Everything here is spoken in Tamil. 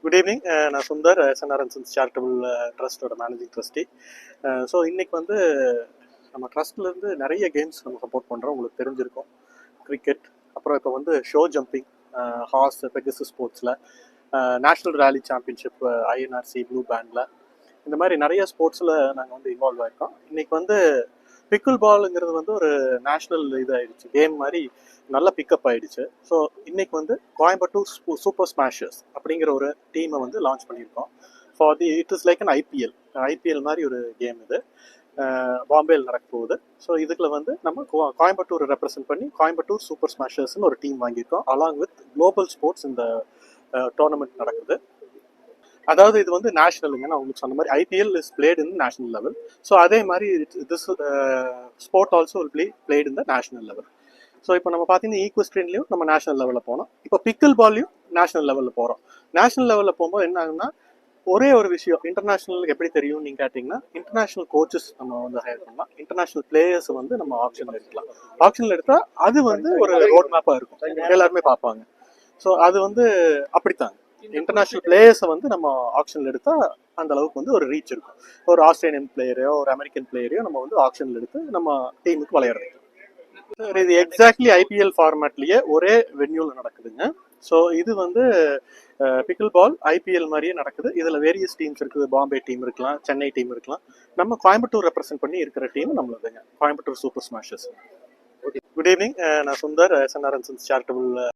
Good evening. நான் Sundar, SNR and Sons charitable ட்ரஸ்ட்டோட மேனேஜிங் ட்ரஸ்டி. ஸோ இன்னைக்கு வந்து நம்ம ட்ரஸ்ட்லேருந்து நிறைய கேம்ஸ் நம்ம சப்போர்ட் பண்ணுறோம். உங்களுக்கு தெரிஞ்சிருக்கும், கிரிக்கெட், அப்புறம் இப்போ வந்து ஷோ ஜம்பிங், ஹார்ஸ் பெகசஸ் ஸ்போர்ட்ஸில், national rally championship, INRC blue பேண்டில், இந்த மாதிரி நிறைய ஸ்போர்ட்ஸில் நாங்கள் வந்து இன்வால்வ் ஆகிருக்கோம். இன்னைக்கு வந்து பிக்கிள் பாலுங்கிறது வந்து ஒரு நேஷ்னல் இதாகிடுச்சு, கேம் மாதிரி நல்ல பிக்கப் ஆகிடுச்சு. ஸோ இன்னைக்கு வந்து கோயம்புத்தூர் சூப்பர் ஸ்மாஷர்ஸ் அப்படிங்கிற ஒரு டீமை வந்து லான்ச் பண்ணியிருக்கோம். For the it is like an IPL மாதிரி ஒரு கேம் இது. பாம்பேயில் நடக்க போகுது. ஸோ இதுக்குள்ள வந்து நம்ம கோயம்புத்தூரை ரெப்ரசென்ட் பண்ணி கோயம்புத்தூர் சூப்பர் ஸ்மாஷர்ஸ்னு ஒரு டீம் வாங்கியிருக்கோம். அலாங் வித் குளோபல் ஸ்போர்ட்ஸ் இந்த டோர்னமெண்ட் நடக்குது. அதாவது இது வந்து நேஷனலுங்க. நான் உங்களுக்கு சொன்ன மாதிரி IPL is played in national level. So அதே மாதிரி this sport also will be played in the national level. So இப்போ நம்ம பார்த்தீங்கன்னா ஈக்வெஸ்ட்ரியன்லையும் நம்ம நேஷனல் லெவலில் போனோம். இப்போ பிக்கிள் பால்லையும் நேஷனல் லெவலில் போகிறோம். நேஷனல் லெவலில் போகும்போது என்ன ஆகுதுன்னா, ஒரே ஒரு விஷயம் இன்டர்நேஷனலுக்கு எப்படி தெரியும் நீங்கள் கேட்டிங்கன்னா, இன்டர்நேஷனல் கோச்சஸ் நம்ம வந்து ஹையர் பண்ணலாம், இன்டர்நேஷனல் பிளேயர்ஸ் வந்து நம்ம ஆப்ஷனில் எடுக்கலாம். ஆப்ஷனில் எடுத்தால் அது வந்து ஒரு ரோட் மேப்பாக இருக்கும், எல்லாருமே பார்ப்பாங்க. ஸோ அது வந்து அப்படித்தாங்க, இன்டர்நேஷனல் பிளேயர்ஸை வந்து நம்ம ஆப்ஷனில் எடுத்தால் அந்த அளவுக்கு வந்து ஒரு ரீச் இருக்கும். ஒரு ஆஸ்திரேலியன் பிளேயரையோ ஒரு அமெரிக்கன் பிளேயரையோ நம்ம வந்து ஆப்ஷனில் எடுத்து நம்ம டீமுக்கு விளையாடுறோம். இது எக்ஸாக்ட்லி ஐபிஎல் ஃபார்மேட்லயே ஒரே வென்யூல நடக்குதுங்க. ஸோ இது வந்து பிக்கிள் பால் ஐபிஎல் மாதிரியே நடக்குது. இதுல வேரியஸ் டீம்ஸ் இருக்குது. பாம்பே டீம் இருக்கலாம், சென்னை டீம் இருக்கலாம். நம்ம கோயம்புத்தூர் ரெப்ரசென்ட் பண்ணி இருக்கிற டீம் நம்மளதுங்க, Coimbatore super smashers. Good evening. நான் Sundar, SNR and Sons charitable